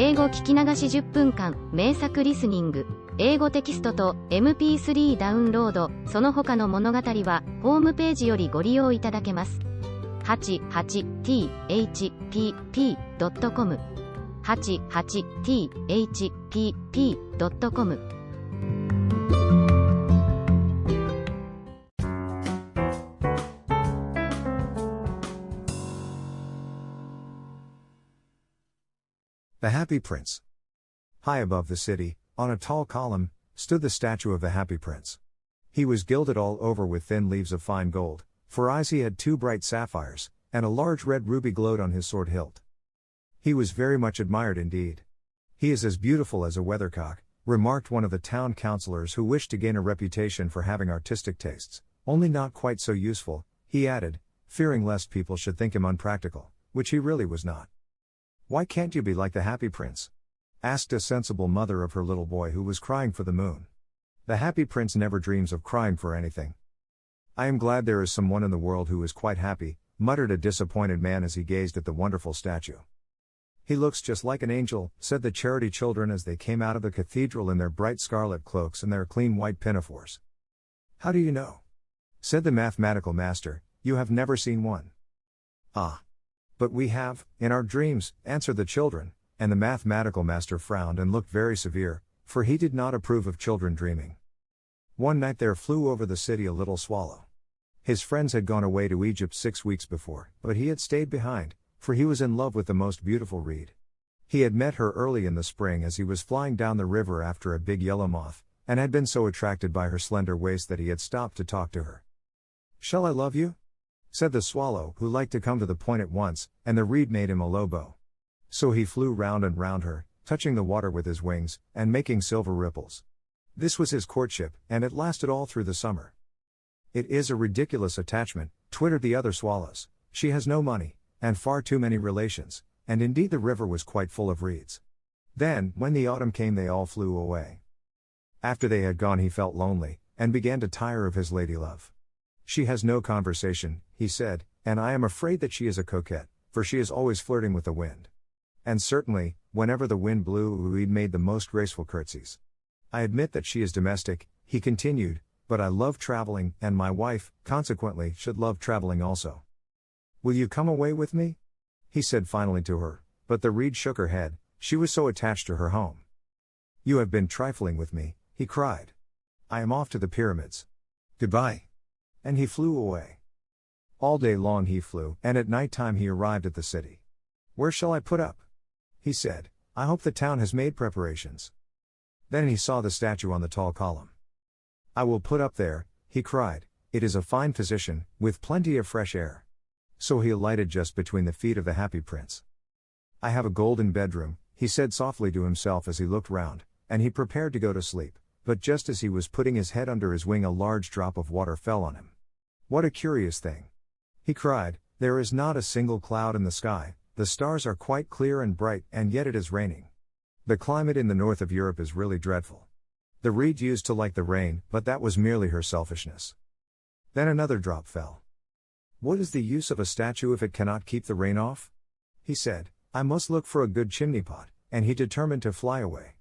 英語聞き流し10分間、名作リスニング、英語テキストと MP3 ダウンロード、その他の物語は、ホームページよりご利用いただけます。88thpp.com 88thpp.com The Happy Prince. High above the city, on a tall column, stood the statue of the Happy Prince. He was gilded all over with thin leaves of fine gold, for eyes he had 2 bright sapphires, and a large red ruby glowed on his sword hilt. He was very much admired indeed. He is as beautiful as a weathercock, remarked one of the town councillors who wished to gain a reputation for having artistic tastes, only not quite so useful, he added, fearing lest people should think him unpractical, which he really was not. "Why can't you be like the Happy Prince?" asked a sensible mother of her little boy who was crying for the moon. "The Happy Prince never dreams of crying for anything." "I am glad there is someone in the world who is quite happy," muttered a disappointed man as he gazed at the wonderful statue. "He looks just like an angel," said the charity children as they came out of the cathedral in their bright scarlet cloaks and their clean white pinafores. "How do you know?" said the mathematical master. "You have never seen one." "Ah. But we have, in our dreams," answered the children, and the mathematical master frowned and looked very severe, for he did not approve of children dreaming. One night there flew over the city a little swallow. His friends had gone away to Egypt 6 weeks before, but he had stayed behind, for he was in love with the most beautiful reed. He had met her early in the spring as he was flying down the river after a big yellow moth, and had been so attracted by her slender waist that he had stopped to talk to her. "Shall I love you?" said the swallow, who liked to come to the point at once, and the reed made him a low bow. So he flew round and round her, touching the water with his wings, and making silver ripples. This was his courtship, and it lasted all through the summer. "It is a ridiculous attachment," twittered the other swallows. "She has no money, and far too many relations," and indeed the river was quite full of reeds. Then, when the autumn came, they all flew away. After they had gone he felt lonely, and began to tire of his lady-love. "She has no conversation," he said, "and I am afraid that she is a coquette, for she is always flirting with the wind. And certainly, whenever the wind blew, he made the most graceful curtsies. I admit that she is domestic," he continued, "but I love traveling, and my wife, consequently, should love traveling also. Will you come away with me?" he said finally to her, but the reed shook her head, she was so attached to her home. "You have been trifling with me," he cried. "I am off to the pyramids. Goodbye." And he flew away. All day long he flew, and at night time he arrived at the city. "Where shall I put up?" he said. "I hope the town has made preparations." Then he saw the statue on the tall column. "I will put up there," he cried. "It is a fine position, with plenty of fresh air." So he alighted just between the feet of the Happy Prince. "I have a golden bedroom," he said softly to himself as he looked round, and he prepared to go to sleep, but just as he was putting his head under his wing a large drop of water fell on him. "What a curious thing!" he cried. "There is not a single cloud in the sky, the stars are quite clear and bright, and yet it is raining. The climate in the north of Europe is really dreadful." The reed used to like the rain, but that was merely her selfishness. Then another drop fell. "What is the use of a statue if it cannot keep the rain off?" he said. "I must look for a good chimney pot," and he determined to fly away.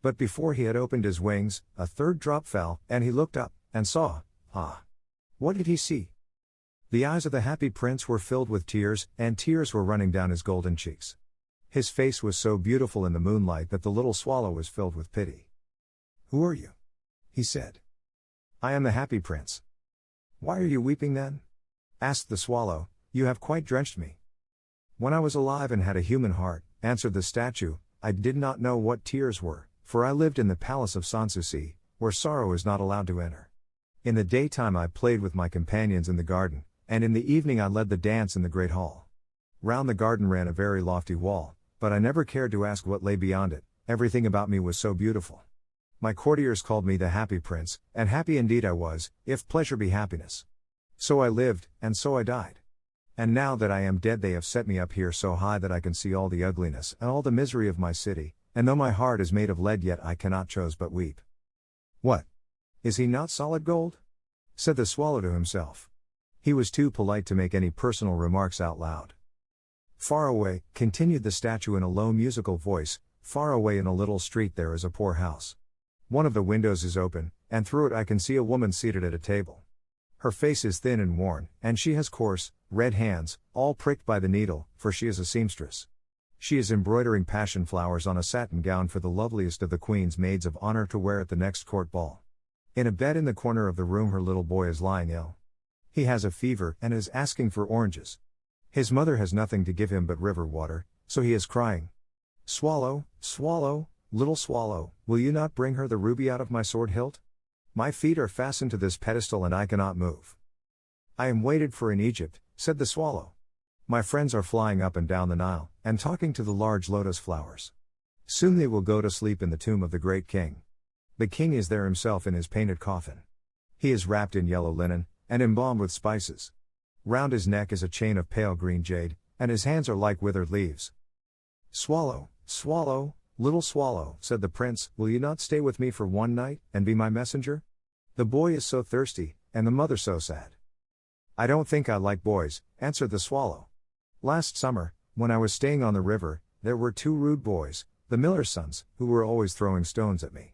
But before he had opened his wings, a third drop fell, and he looked up, and saw, what did he see? The eyes of the Happy Prince were filled with tears, and tears were running down his golden cheeks. His face was so beautiful in the moonlight that the little swallow was filled with pity. "Who are you?" he said. "I am the Happy Prince." "Why are you weeping then?" asked the swallow. "You have quite drenched me." "When I was alive and had a human heart," answered the statue, "I did not know what tears were, for I lived in the palace of Sanssouci, where sorrow is not allowed to enter. In the daytime I played with my companions in the garden, and in the evening I led the dance in the great hall. Round the garden ran a very lofty wall, but I never cared to ask what lay beyond it, everything about me was so beautiful. My courtiers called me the Happy Prince, and happy indeed I was, if pleasure be happiness. So I lived, and so I died. And now that I am dead they have set me up here so high that I can see all the ugliness and all the misery of my city, and though my heart is made of lead yet I cannot choose but weep." "What? Is he not solid gold?" said the swallow to himself. He was too polite to make any personal remarks out loud. Far away, continued the statue in a low musical voice, far away in a little street there is a poor house. One of the windows is open, and through it I can see a woman seated at a table. Her face is thin and worn, and she has coarse, red hands, all pricked by the needle, for she is a seamstress. She is embroidering passion flowers on a satin gown for the loveliest of the Queen's maids of honor to wear at the next court ball. In a bed in the corner of the room her little boy is lying ill. He has a fever and is asking for oranges. His mother has nothing to give him but river water, so he is crying. Swallow, swallow, little swallow, will you not bring her the ruby out of my sword hilt? My feet are fastened to this pedestal and I cannot move. I am waited for in Egypt, said the swallow. My friends are flying up and down the Nile, and talking to the large lotus flowers. Soon they will go to sleep in the tomb of the great king. The king is there himself in his painted coffin. He is wrapped in yellow linen, and embalmed with spices. Round his neck is a chain of pale green jade, and his hands are like withered leaves. Swallow, swallow, little swallow, said the prince, will you not stay with me for one night, and be my messenger? The boy is so thirsty, and the mother so sad. I don't think I like boys, answered the swallow. Last summer, when I was staying on the river, there were 2 rude boys, the miller's sons, who were always throwing stones at me.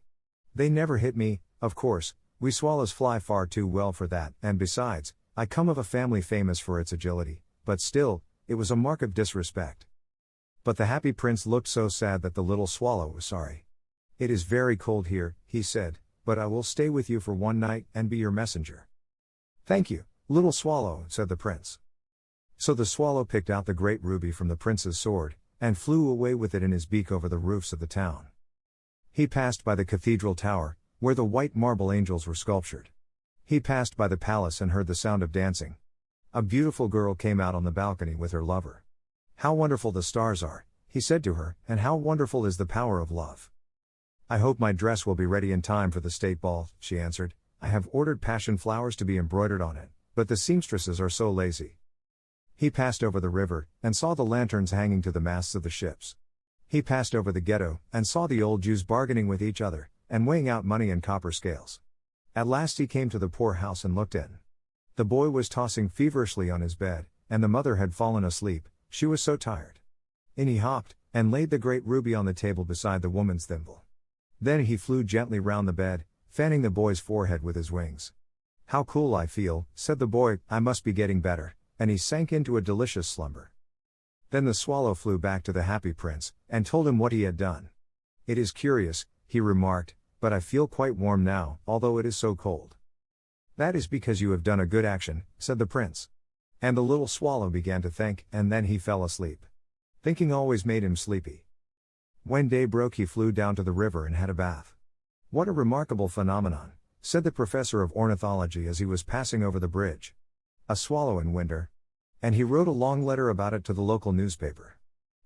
They never hit me, of course, we swallows fly far too well for that, and besides, I come of a family famous for its agility, but still, it was a mark of disrespect. But the happy prince looked so sad that the little swallow was sorry. It is very cold here, he said, but I will stay with you for one night, and be your messenger. Thank you, little swallow, said the prince. So the swallow picked out the great ruby from the prince's sword, and flew away with it in his beak over the roofs of the town. He passed by the cathedral tower, where the white marble angels were sculptured. He passed by the palace and heard the sound of dancing. A beautiful girl came out on the balcony with her lover. How wonderful the stars are, he said to her, and how wonderful is the power of love. I hope my dress will be ready in time for the state ball, she answered. I have ordered passion flowers to be embroidered on it, but the seamstresses are so lazy. He passed over the river, and saw the lanterns hanging to the masts of the ships. He passed over the ghetto, and saw the old Jews bargaining with each other, and weighing out money in copper scales. At last he came to the poor house and looked in. The boy was tossing feverishly on his bed, and the mother had fallen asleep, she was so tired. In he hopped, and laid the great ruby on the table beside the woman's thimble. Then he flew gently round the bed, fanning the boy's forehead with his wings. How cool I feel, said the boy, I must be getting better, and he sank into a delicious slumber. Then the swallow flew back to the happy prince, and told him what he had done. It is curious, he remarked, but I feel quite warm now, although it is so cold. That is because you have done a good action, said the prince. And the little swallow began to think, and then he fell asleep. Thinking always made him sleepy. When day broke he flew down to the river and had a bath. What a remarkable phenomenon, said the professor of ornithology as he was passing over the bridge. A swallow in winter. And he wrote a long letter about it to the local newspaper.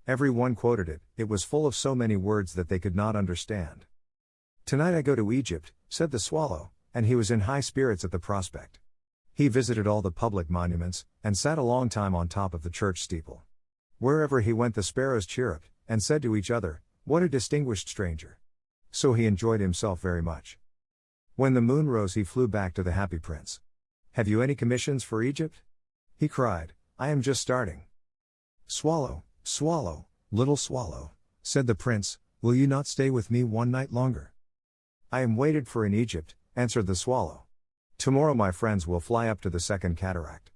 Everyone quoted it, it was full of so many words that they could not understand. Tonight I go to Egypt, said the swallow, and he was in high spirits at the prospect. He visited all the public monuments, and sat a long time on top of the church steeple. Wherever he went the sparrows chirruped, and said to each other, what a distinguished stranger. So he enjoyed himself very much. When the moon rose he flew back to the happy prince. Have you any commissions for Egypt? He cried, I am just starting. Swallow, swallow, little swallow, said the prince, will you not stay with me one night longer? I am waited for in Egypt, answered the swallow. Tomorrow my friends will fly up to the second cataract.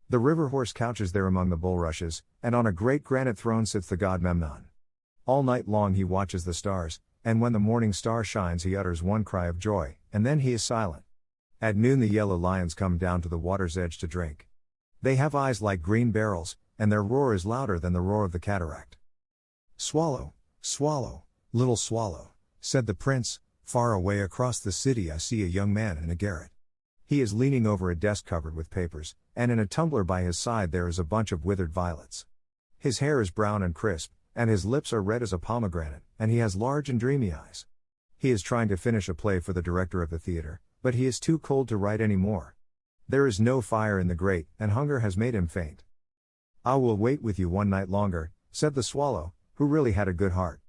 The river horse couches there among the bulrushes, and on a great granite throne sits the god Memnon. All night long he watches the stars, and when the morning star shines he utters one cry of joy, and then he is silent. At noon the yellow lions come down to the water's edge to drink. They have eyes like green barrels, and their roar is louder than the roar of the cataract. Swallow, swallow, little swallow, said the prince, far away across the city I see a young man in a garret. He is leaning over a desk covered with papers, and in a tumbler by his side there is a bunch of withered violets. His hair is brown and crisp, and his lips are red as a pomegranate, and he has large and dreamy eyes. He is trying to finish a play for the director of the theater, but he is too cold to write any more. There is no fire in the grate, and hunger has made him faint. I will wait with you one night longer, said the swallow, who really had a good heart.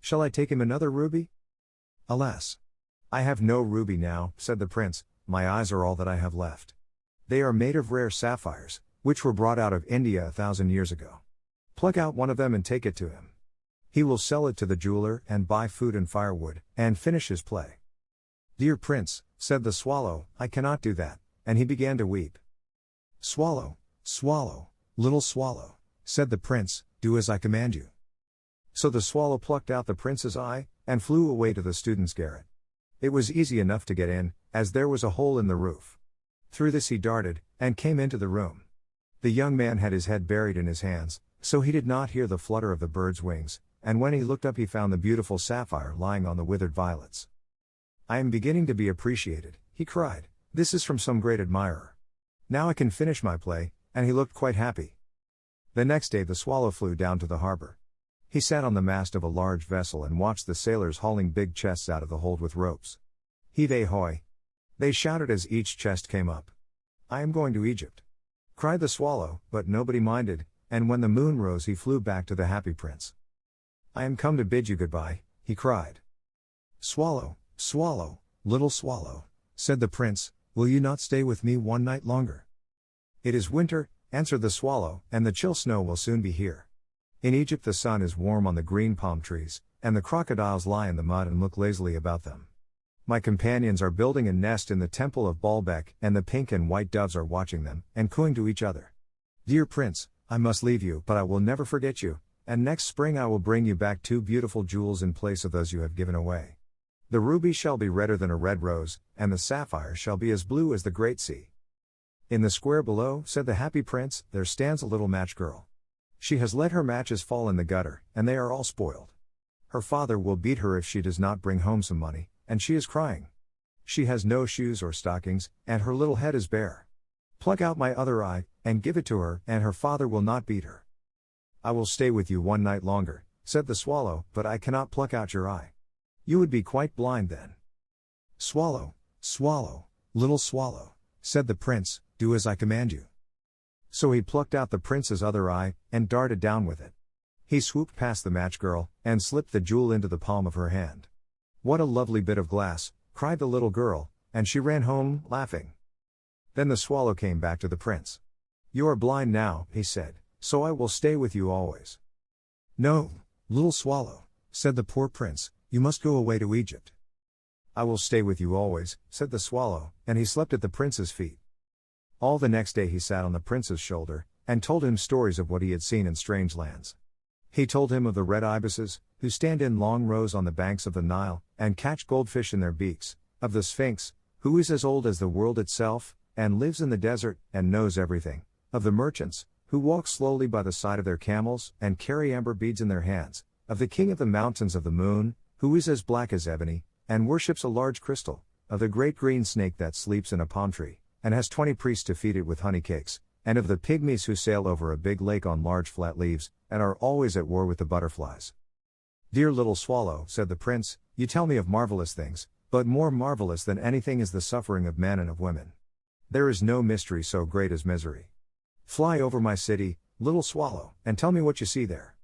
Shall I take him another ruby? Alas! I have no ruby now, said the prince, my eyes are all that I have left. They are made of rare sapphires, which were brought out of India 1,000 years ago. Pluck out one of them and take it to him. He will sell it to the jeweler and buy food and firewood, and finish his play. Dear Prince, said the swallow, I cannot do that, and he began to weep. Swallow, swallow, little swallow, said the prince, do as I command you. So the swallow plucked out the prince's eye, and flew away to the student's garret. It was easy enough to get in, as there was a hole in the roof. Through this he darted, and came into the room. The young man had his head buried in his hands, so he did not hear the flutter of the bird's wings, and when he looked up he found the beautiful sapphire lying on the withered violets. I am beginning to be appreciated, he cried, this is from some great admirer. Now I can finish my play, and he looked quite happy. The next day the swallow flew down to the harbor. He sat on the mast of a large vessel and watched the sailors hauling big chests out of the hold with ropes. Heave hoy! They shouted as each chest came up. I am going to Egypt, cried the swallow, but nobody minded, and when the moon rose he flew back to the happy prince. I am come to bid you goodbye, he cried. Swallow, swallow, little swallow, said the prince, will you not stay with me one night longer? It is winter, answered the swallow, and the chill snow will soon be here. In Egypt the sun is warm on the green palm trees, and the crocodiles lie in the mud and look lazily about them. My companions are building a nest in the temple of Baalbek, and the pink and white doves are watching them, and cooing to each other. Dear prince, I must leave you, but I will never forget you, and next spring I will bring you back 2 beautiful jewels in place of those you have given away. The ruby shall be redder than a red rose, and the sapphire shall be as blue as the great sea. In the square below, said the happy prince, there stands a little match girl. She has let her matches fall in the gutter, and they are all spoiled. Her father will beat her if she does not bring home some money, and she is crying. She has no shoes or stockings, and her little head is bare. Pluck out my other eye, and give it to her, and her father will not beat her. I will stay with you one night longer, said the swallow, but I cannot pluck out your eye. You would be quite blind then. Swallow, swallow, little swallow, said the prince, do as I command you. So he plucked out the prince's other eye, and darted down with it. He swooped past the match girl, and slipped the jewel into the palm of her hand. What a lovely bit of glass, cried the little girl, and she ran home, laughing. Then the swallow came back to the prince. You are blind now, he said, so I will stay with you always. No, little swallow, said the poor prince, you must go away to Egypt. I will stay with you always, said the swallow, and he slept at the prince's feet. All the next day he sat on the prince's shoulder, and told him stories of what he had seen in strange lands. He told him of the red ibises, who stand in long rows on the banks of the Nile, and catch goldfish in their beaks, of the Sphinx, who is as old as the world itself, and lives in the desert, and knows everything, of the merchants, who walk slowly by the side of their camels, and carry amber beads in their hands, of the king of the mountains of the moon, who is as black as ebony, and worships a large crystal, of the great green snake that sleeps in a palm tree, and has 20 priests to feed it with honey cakes, and of the pygmies who sail over a big lake on large flat leaves, and are always at war with the butterflies. Dear little swallow, said the prince, you tell me of marvelous things, but more marvelous than anything is the suffering of men and of women. There is no mystery so great as misery. Fly over my city, little swallow, and tell me what you see there.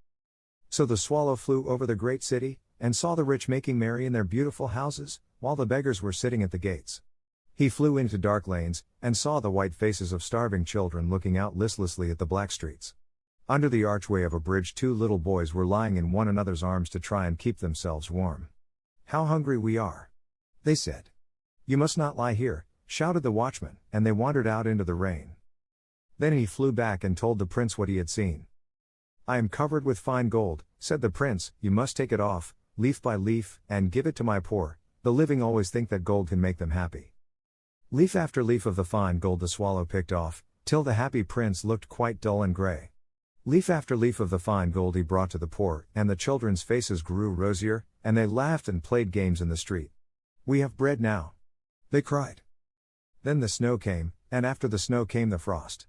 So the swallow flew over the great city, and saw the rich making merry in their beautiful houses, while the beggars were sitting at the gates. He flew into dark lanes, and saw the white faces of starving children looking out listlessly at the black streets. Under the archway of a bridge 2 little boys were lying in one another's arms to try and keep themselves warm. How hungry we are, they said. You must not lie here, shouted the watchman, and they wandered out into the rain. Then he flew back and told the prince what he had seen. I am covered with fine gold, said the prince, you must take it off, leaf by leaf, and give it to my poor. The living always think that gold can make them happy. Leaf after leaf of the fine gold the swallow picked off, till the happy prince looked quite dull and grey. Leaf after leaf of the fine gold he brought to the poor, and the children's faces grew rosier, and they laughed and played games in the street. We have bread now, they cried. Then the snow came, and after the snow came the frost.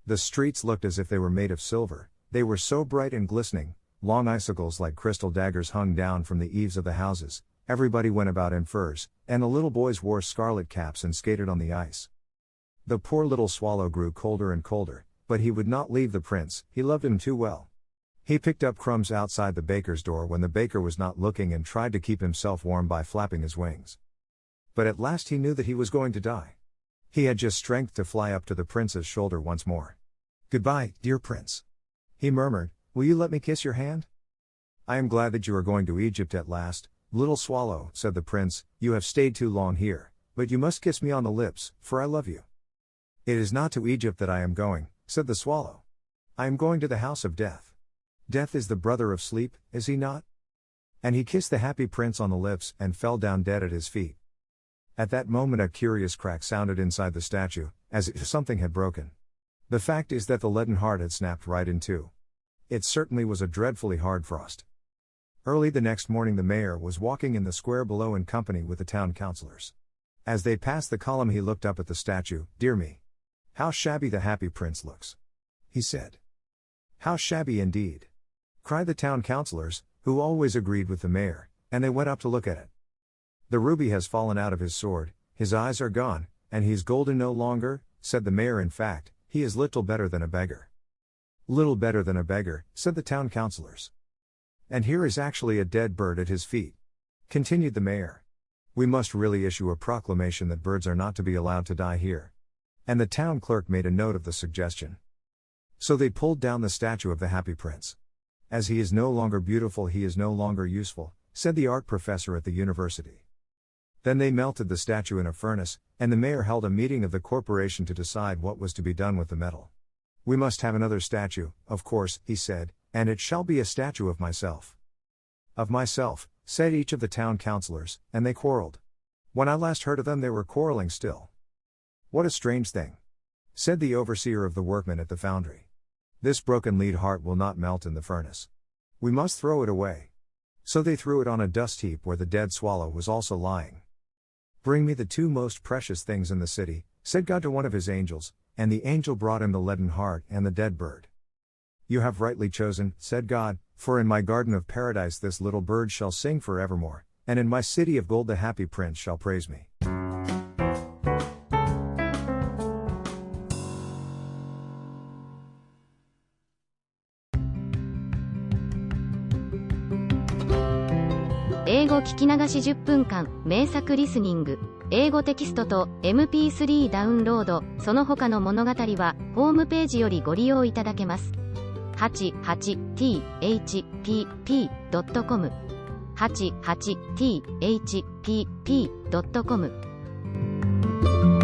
The streets looked as if they were made of silver, they were so bright and glistening, long icicles like crystal daggers hung down from the eaves of the houses. Everybody went about in furs, and the little boys wore scarlet caps and skated on the ice. The poor little swallow grew colder and colder, but he would not leave the prince, he loved him too well. He picked up crumbs outside the baker's door when the baker was not looking and tried to keep himself warm by flapping his wings. But at last he knew that he was going to die. He had just strength to fly up to the prince's shoulder once more. Goodbye, dear prince, he murmured, Will you let me kiss your hand? I am glad that you are going to Egypt at last, little swallow, said the prince. You have stayed too long here, but you must kiss me on the lips, for I love you. It is not to Egypt that I am going, said the swallow. I am going to the house of death. Death is the brother of sleep, is he not? And he kissed the happy prince on the lips and fell down dead at his feet. At that moment a curious crack sounded inside the statue, as if something had broken. The fact is that the leaden heart had snapped right in two. It certainly was a dreadfully hard frost. Early the next morning the mayor was walking in the square below in company with the town councillors. As they passed the column he looked up at the statue. Dear me! How shabby the happy prince looks! He said. How shabby indeed! Cried the town councillors, who always agreed with the mayor, and they went up to look at it. The ruby has fallen out of his sword, his eyes are gone, and he's golden no longer, said the mayor. In fact, he is little better than a beggar. Little better than a beggar, said the town councillors. And here is actually a dead bird at his feet. Continued the mayor. We must really issue a proclamation that birds are not to be allowed to die here. And the town clerk made a note of the suggestion. So they pulled down the statue of the happy prince. As he is no longer beautiful, he is no longer useful, said the art professor at the university. Then they melted the statue in a furnace, and the mayor held a meeting of the corporation to decide what was to be done with the metal. We must have another statue, of course, he said, and it shall be a statue of myself. Of myself, said each of the town councillors, and they quarreled. When I last heard of them they were quarreling still. What a strange thing! Said the overseer of the workmen at the foundry. This broken lead heart will not melt in the furnace. We must throw it away. So they threw it on a dust heap where the dead swallow was also lying. Bring me the two most precious things in the city, said God to one of his angels, and the angel brought him the leaden heart and the dead bird. You have rightly chosen, said God, for in my garden of paradise this little bird shall sing forevermore, and in my city of gold the happy prince shall praise me.英語聞き流し10分間、名作リスニング。英語テキストと MP3 ダウンロード、その他の物語は、ホームページよりご利用いただけます。88thpp.com 88thpp.com